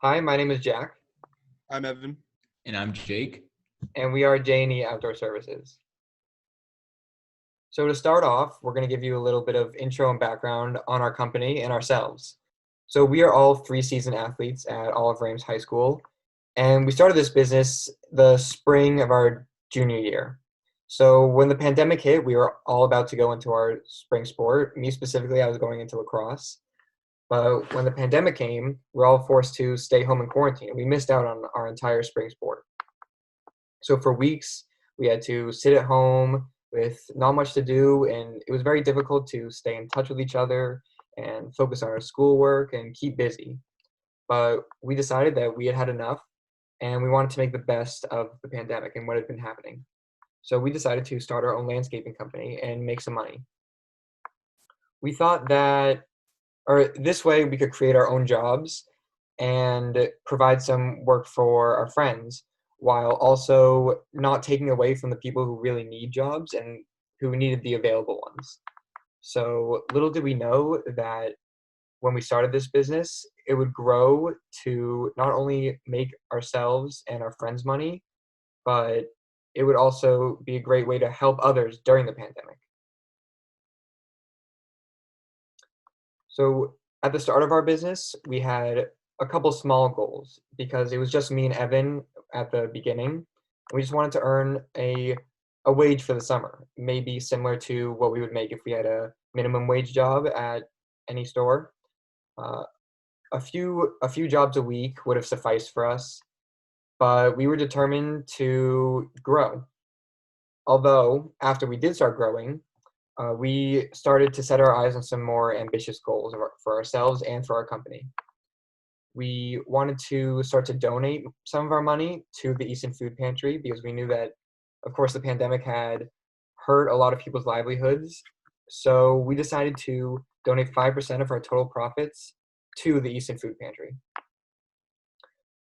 Hi, my name is Jack, I'm Evan. And I'm Jake. and we are J&E Outdoor Services. So to start off, we're going to give you a little bit of intro and background on our company and ourselves. So we are all three-season athletes at Olive Rames High School, and we started this business the spring of our junior year. So when the pandemic hit, we were all about to go into our spring sport. Me specifically, I was going into lacrosse. But when the pandemic came, we were all forced to stay home in quarantine. We missed out on our entire spring sport. So for weeks, we had to sit at home with not much to do, and it was very difficult to stay in touch with each other and focus on our schoolwork and keep busy. But we decided that we had had enough, and we wanted to make the best of the pandemic and what had been happening. So we decided to start our own landscaping company and make some money. We thought that, or this way, we could create our own jobs and provide some work for our friends while also not taking away from the people who really need jobs and who needed the available ones. So little did we know that when we started this business, it would grow to not only make ourselves and our friends money, but it would also be a great way to help others during the pandemic. So at the start of our business, we had a couple small goals because it was just me and Evan at the beginning. We just wanted to earn a wage for the summer, maybe similar to what we would make if we had a minimum wage job at any store. Uh, a few jobs a week would have sufficed for us, but we were determined to grow. Although after we did start growing, we started to set our eyes on some more ambitious goals for ourselves and for our company. We wanted to start to donate some of our money to the Easton Food Pantry because we knew that, of course, the pandemic had hurt a lot of people's livelihoods. So we decided to donate 5% of our total profits to the Easton Food Pantry.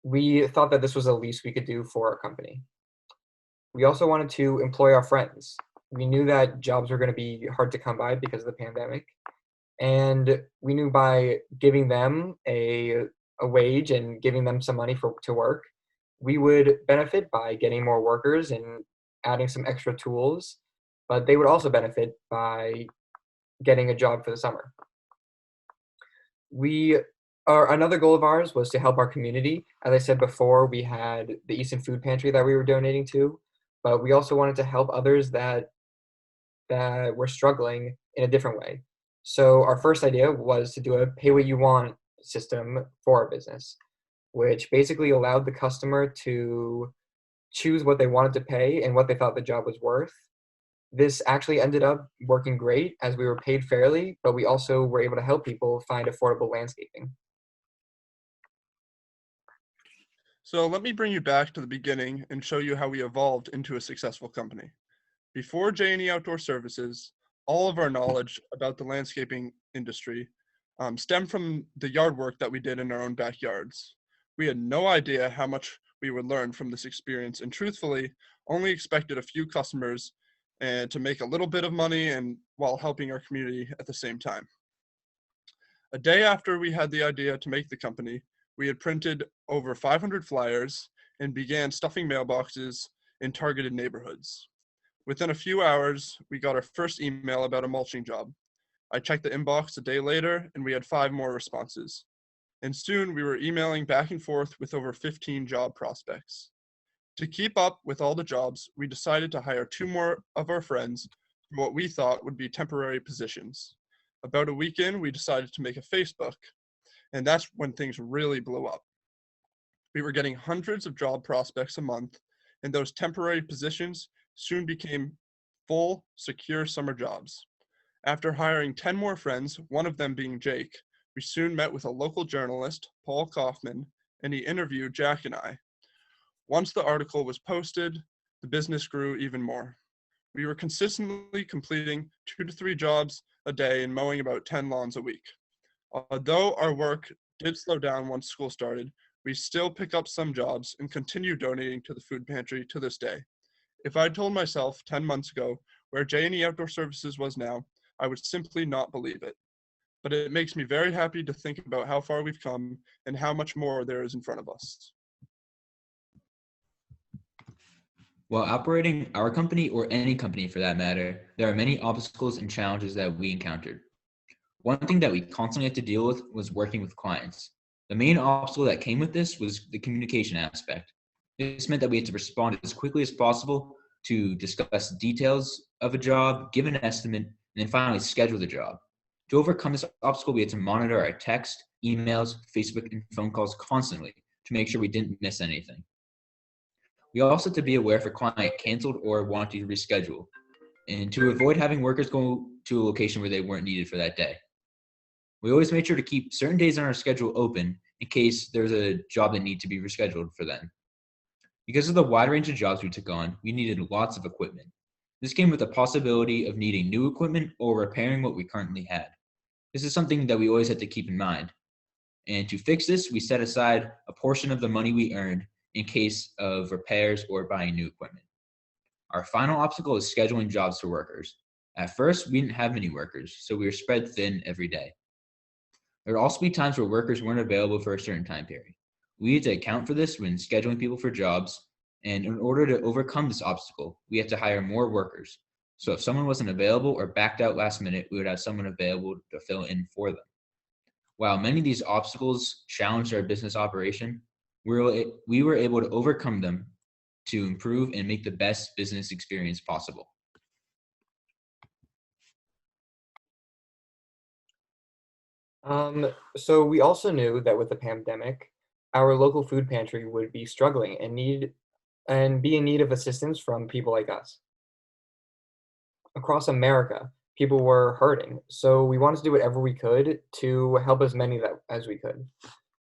We thought that this was the least we could do for our company. We also wanted to employ our friends. We knew that jobs were going to be hard to come by because of the pandemic. And we knew by giving them a wage and giving them some money to work, we would benefit by getting more workers and adding some extra tools, but they would also benefit by getting a job for the summer. Another goal of ours was to help our community. As I said before, we had the Easton Food Pantry that we were donating to, but we also wanted to help others that were struggling in a different way. So our first idea was to do a pay what you want system for our business, which basically allowed the customer to choose what they wanted to pay and what they thought the job was worth. This actually ended up working great as we were paid fairly, but we also were able to help people find affordable landscaping. So let me bring you back to the beginning and show you how we evolved into a successful company. Before J&E Outdoor Services, all of our knowledge about the landscaping industry stemmed from the yard work that we did in our own backyards. We had no idea how much we would learn from this experience and truthfully only expected a few customers and to make a little bit of money and while helping our community at the same time. A day after we had the idea to make the company, we had printed over 500 flyers and began stuffing mailboxes in targeted neighborhoods. Within a few hours, we got our first email about a mulching job. I checked the inbox a day later, and we had 5 more responses. And soon, we were emailing back and forth with over 15 job prospects. To keep up with all the jobs, we decided to hire 2 more of our friends for what we thought would be temporary positions. About a week in, we decided to make a Facebook, and that's when things really blew up. We were getting hundreds of job prospects a month, and those temporary positions soon became full, secure summer jobs. After hiring 10 more friends, one of them being Jake, we soon met with a local journalist, Paul Kaufman, and he interviewed Jack and I. Once the article was posted, the business grew even more. We were consistently completing 2 to 3 jobs a day and mowing about 10 lawns a week. Although our work did slow down once school started, we still pick up some jobs and continue donating to the food pantry to this day. If I told myself 10 months ago where J&E Outdoor Services was now, I would simply not believe it. but it makes me very happy to think about how far we've come and how much more there is in front of us. While operating our company, or any company for that matter, there are many obstacles and challenges that we encountered. One thing that we constantly had to deal with was working with clients. The main obstacle that came with this was the communication aspect. This meant that we had to respond as quickly as possible to discuss details of a job, give an estimate, and then finally schedule the job. To overcome this obstacle, we had to monitor our text, emails, Facebook, and phone calls constantly to make sure we didn't miss anything. We also had to be aware if a client canceled or wanted to reschedule, and to avoid having workers go to a location where they weren't needed for that day. We always made sure to keep certain days on our schedule open in case there's a job that needed to be rescheduled for them. Because of the wide range of jobs we took on, we needed lots of equipment. This came with the possibility of needing new equipment or repairing what we currently had. This is something that we always had to keep in mind. And to fix this, we set aside a portion of the money we earned in case of repairs or buying new equipment. Our final obstacle is scheduling jobs for workers. At first, we didn't have many workers, so we were spread thin every day. There would also be times where workers weren't available for a certain time period. We had to account for this when scheduling people for jobs, and in order to overcome this obstacle, we had to hire more workers. So if someone wasn't available or backed out last minute, we would have someone available to fill in for them. While many of these obstacles challenged our business operation, we were able to overcome them to improve and make the best business experience possible. So we also knew that with the pandemic, our local food pantry would be struggling and be in need of assistance from people like us. Across America, people were hurting, so we wanted to do whatever we could to help as many as we could.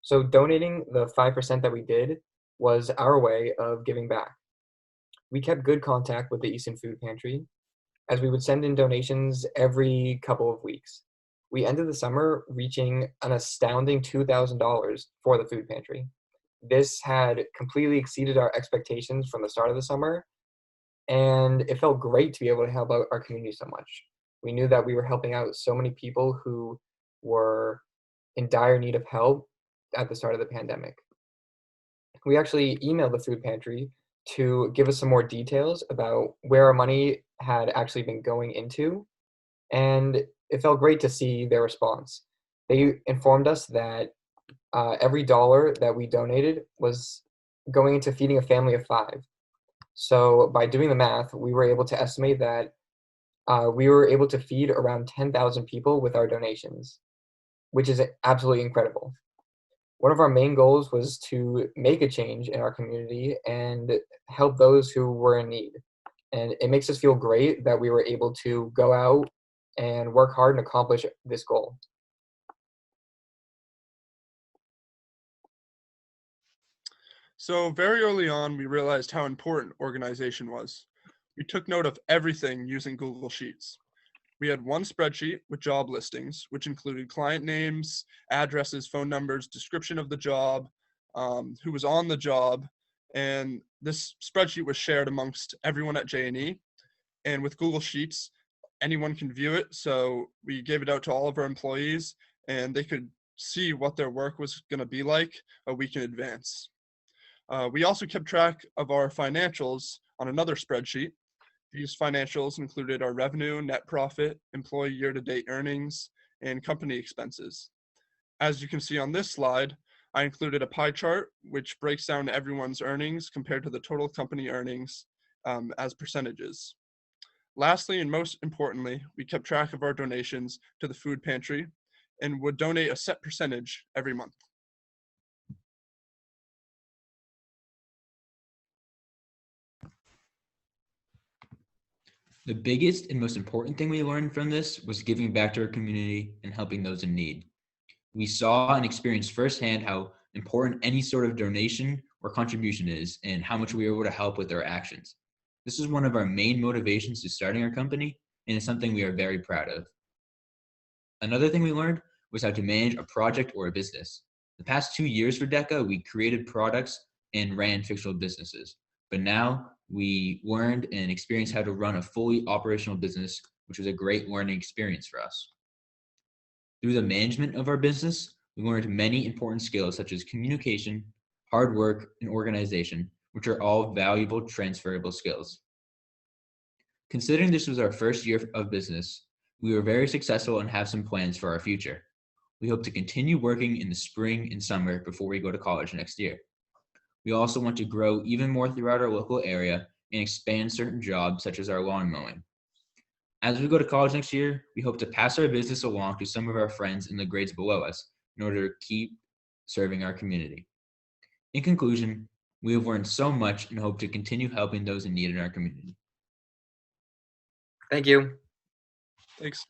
So donating the 5% that we did was our way of giving back. We kept good contact with the Easton Food Pantry, as we would send in donations every couple of weeks. We ended the summer reaching an astounding $2,000 for the food pantry. This had completely exceeded our expectations from the start of the summer, and it felt great to be able to help out our community so much. We knew that we were helping out so many people who were in dire need of help at the start of the pandemic. We actually emailed the food pantry to give us some more details about where our money had actually been going into, and it felt great to see their response. They informed us that every dollar that we donated was going into feeding a family of 5. So by doing the math, we were able to estimate that we were able to feed around 10,000 people with our donations, which is absolutely incredible. One of our main goals was to make a change in our community and help those who were in need. And it makes us feel great that we were able to go out and work hard and accomplish this goal. So very early on, we realized how important organization was. We took note of everything using Google Sheets. We had one spreadsheet with job listings, which included client names, addresses, phone numbers, description of the job, who was on the job, and this spreadsheet was shared amongst everyone at J&E. And with Google Sheets, anyone can view it, so we gave it out to all of our employees, and they could see what their work was going to be like a week in advance. We also kept track of our financials on another spreadsheet. These financials included our revenue, net profit, employee year-to-date earnings, and company expenses. As you can see on this slide, I included a pie chart which breaks down everyone's earnings compared to the total company earnings as percentages. Lastly, and most importantly, we kept track of our donations to the food pantry and would donate a set percentage every month. The biggest and most important thing we learned from this was giving back to our community and helping those in need. We saw and experienced firsthand how important any sort of donation or contribution is and how much we were able to help with our actions. This is one of our main motivations to starting our company, and it's something we are very proud of. Another thing we learned was how to manage a project or a business. The past 2 years for DECA, we created products and ran fictional businesses. But now we learned and experienced how to run a fully operational business, which was a great learning experience for us. Through the management of our business, we learned many important skills such as communication, hard work, and organization, which are all valuable transferable skills. Considering this was our first year of business, we were very successful and have some plans for our future. We hope to continue working in the spring and summer before we go to college next year. We also want to grow even more throughout our local area and expand certain jobs such as our lawn mowing. As we go to college next year, we hope to pass our business along to some of our friends in the grades below us in order to keep serving our community. In conclusion, we have learned so much and hope to continue helping those in need in our community. Thank you. Thanks.